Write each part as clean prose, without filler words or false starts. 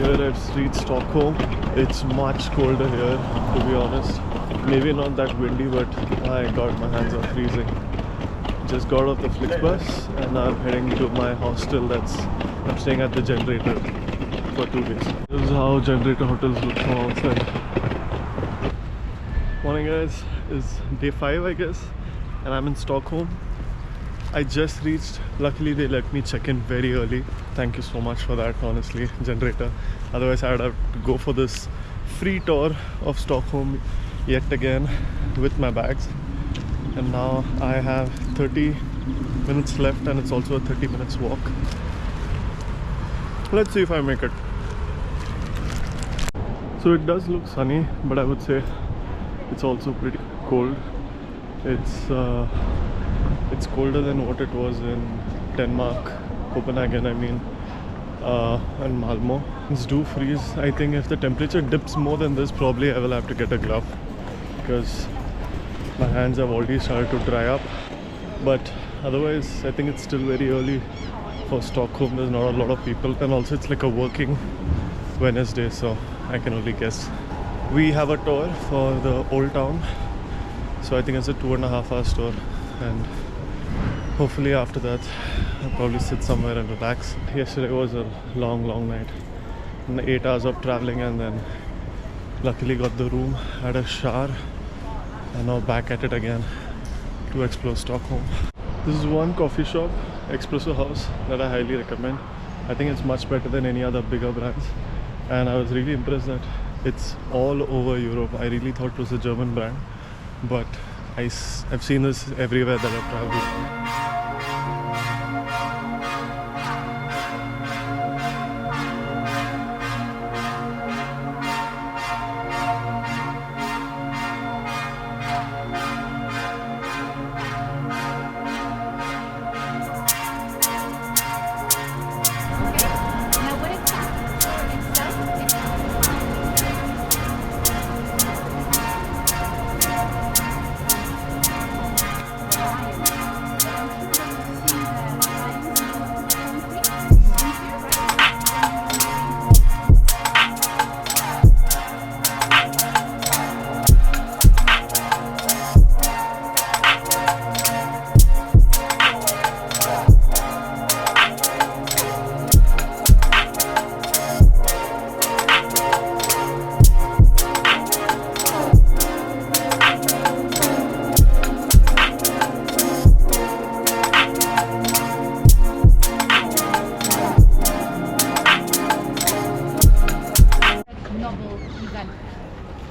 here I've reached Stockholm. It's much colder here, to be honest. Maybe not that windy, but my god, my hands are freezing. Just got off the Flixbus and now I'm heading to my hostel. I'm staying at the Generator for 2 days. This is how Generator hotels look from outside. Morning guys, it's day 5 I guess, and I'm in Stockholm. I just reached. Luckily they let me check in very early. Thank you so much for that, honestly, Generator. Otherwise I'd have to go for this free tour of Stockholm yet again with my bags. And now I have 30 minutes left and it's also a 30 minutes walk. Let's see if I make it. So it does look sunny, but I would say it's also pretty cold. It's colder than what it was in Denmark, Copenhagen I mean, and Malmo. It's do freeze. I think if the temperature dips more than this, probably I will have to get a glove, because my hands have already started to dry up. But otherwise I think it's still very early for Stockholm. There's not a lot of people, and also it's like a working Wednesday, so I can only guess. We have a tour for the old town, so I think it's a 2.5 hour tour, and hopefully after that I'll probably sit somewhere and relax. Yesterday was a long night, 8 hours of traveling, and then luckily got the room, had a shower, and now back at it again to explore Stockholm. This is one coffee shop, Espresso House, that I highly recommend. I think it's much better than any other bigger brands, and I was really impressed that it's all over Europe. I really thought it was a German brand, but I've seen this everywhere that I've traveled.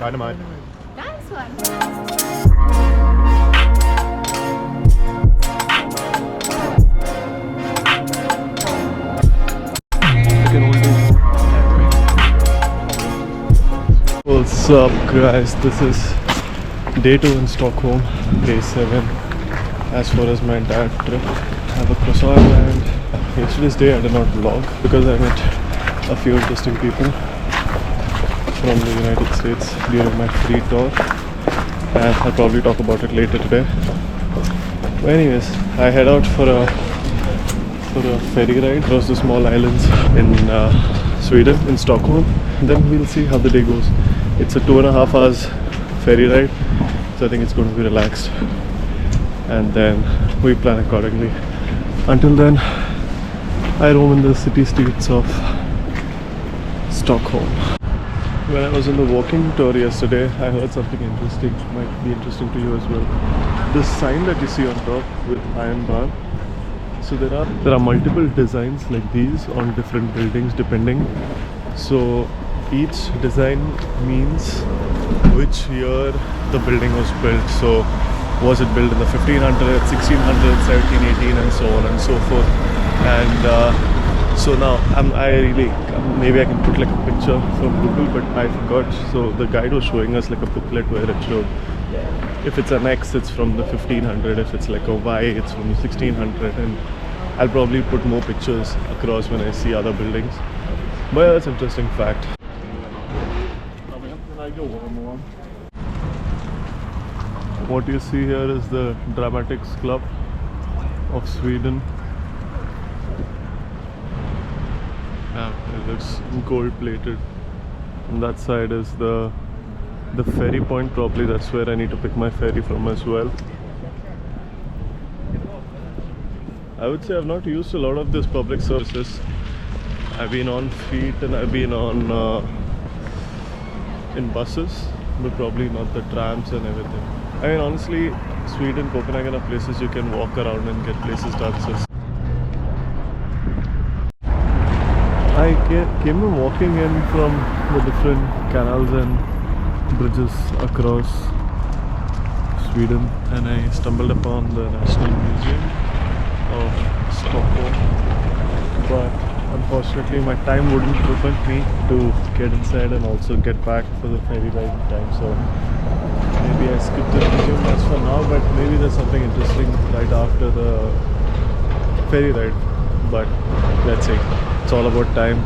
Dynamite. Nice one. What's up guys, this is day 2 in Stockholm, day 7 as far as my entire trip. I have a croissant, and yesterday's day I did not vlog because I met a few interesting people from the United States during my free tour, and I'll probably talk about it later today. But anyways, I head out for a ferry ride across the small islands in Sweden, in Stockholm. Then we'll see how the day goes. It's a 2.5 hours ferry ride, so I think it's going to be relaxed, and then we plan accordingly. Until then, I roam in the city streets of Stockholm. When I was on the walking tour yesterday, I heard something interesting, might be interesting to you as well. This sign that you see on top with iron bar. So there are multiple designs like these on different buildings depending. So each design means which year the building was built. So was it built in the 1500s, 1600s, 1718, and so on and so forth. And so now maybe I can put like a picture from Google, but I forgot. So the guide was showing us like a booklet where it showed if it's an X, it's from the 1500, if it's like a Y, it's from the 1600, and I'll probably put more pictures across when I see other buildings. But yeah, that's an interesting fact. What you see here is the Dramatics Club of Sweden. It looks gold plated. And that side is the ferry point. Probably that's where I need to pick my ferry from as well. I would say I've not used a lot of this public services. I've been on feet and I've been on in buses, but probably not the trams and everything. I mean, honestly, Sweden, Copenhagen are places you can walk around and get places done. So I came in walking in from the different canals and bridges across Sweden, and I stumbled upon the National Museum of Stockholm, but unfortunately my time wouldn't permit me to get inside and also get back for the ferry ride in time, so maybe I skipped the museum as for now, but maybe there's something interesting right after the ferry ride, but let's see. It's all about time,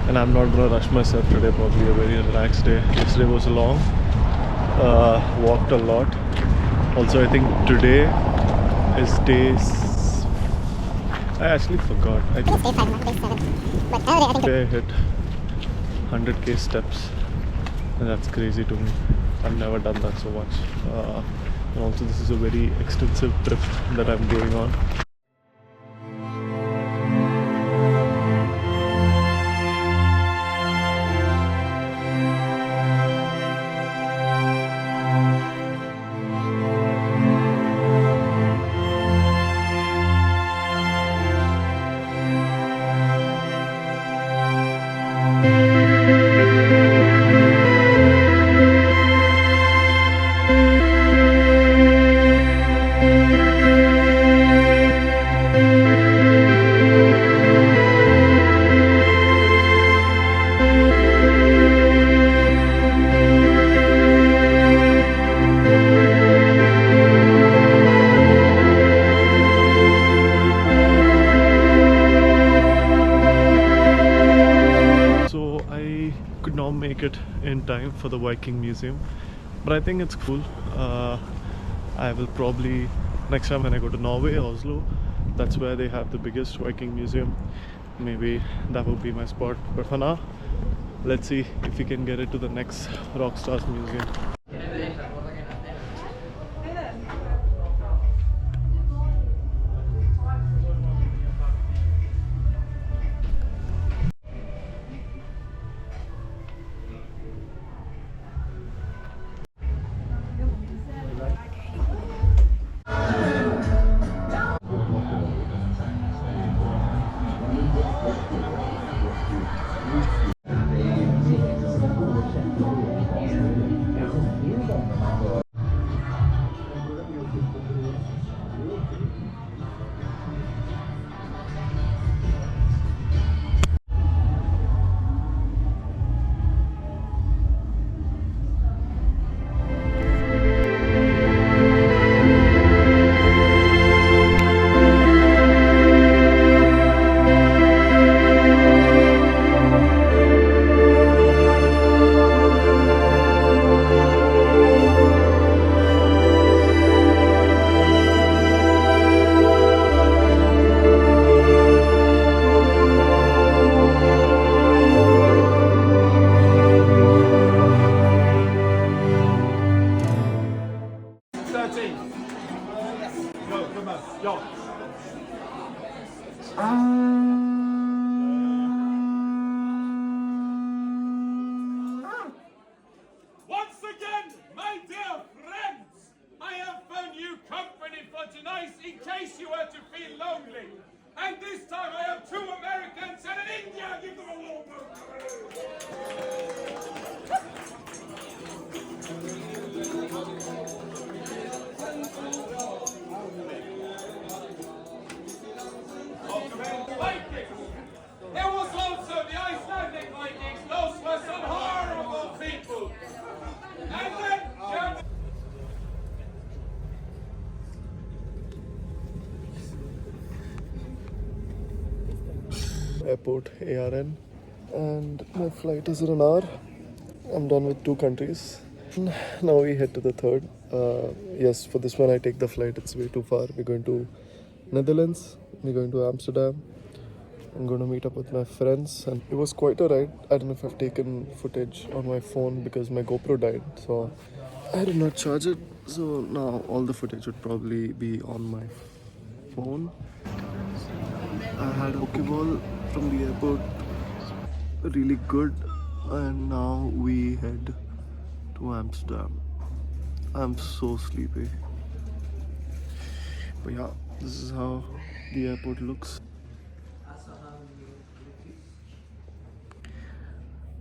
and I'm not gonna rush myself today. Probably a very relaxed day. Yesterday was long, walked a lot. Also, I think today is I actually forgot. I think I hit 100k steps, and that's crazy to me. I've never done that so much. And also, this is a very extensive trip that I'm going on. Make it in time for the Viking Museum, but I think it's cool. I will probably next time when I go to Norway, Oslo, that's where they have the biggest Viking museum. Maybe that will be my spot, but for now let's see if we can get it to the next Rockstars Museum. Once again, my dear friends, I have found you company for tonight in case you were to feel lonely. And this time I have 2 Americans and an Indian. Give them a warm Vikings! There was also the Icelandic Vikings. Those were some horrible people. And then Airport ARN, and my flight is in an hour. I'm done with 2 countries. Now we head to the third. Yes, for this one I take the flight. It's way too far. We're going to Netherlands. We're going to Amsterdam. I'm gonna meet up with my friends, and it was quite a ride. I don't know if I've taken footage on my phone because my GoPro died, so I did not charge it. So now all the footage would probably be on my phone. I had a Pokeball from the airport, really good, and now we head to Amsterdam. I'm so sleepy, but yeah, this is how the airport looks.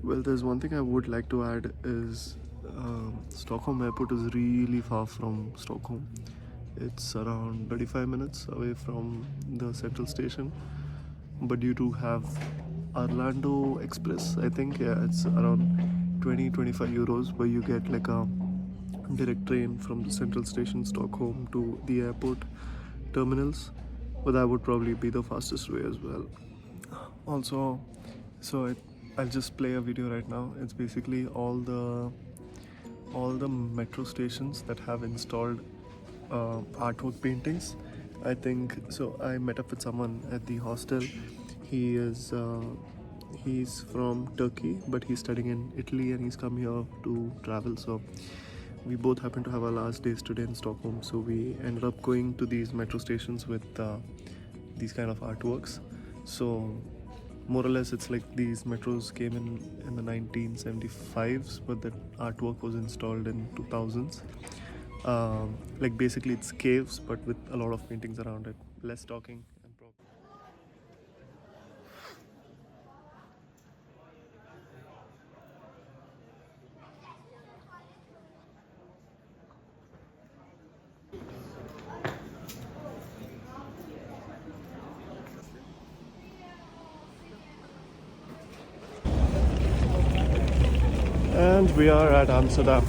Well, there's one thing I would like to add is Stockholm airport is really far from Stockholm. It's around 35 minutes away from the central station, but you do have Orlando Express, I think. Yeah, it's around 20-25 euros, where you get like a direct train from the central station Stockholm to the airport terminals, but that would probably be the fastest way as well. Also, I'll just play a video right now. It's basically all the metro stations that have installed artwork paintings. I think so. I met up with someone at the hostel. He is he's from Turkey, but he's studying in Italy, and he's come here to travel. So we both happened to have our last days today in Stockholm. So we ended up going to these metro stations with these kind of artworks. So more or less, it's like these metros came in the 1975s, but the artwork was installed in 2000s. Like basically it's caves, but with a lot of paintings around it. Less talking and and we are at Amsterdam.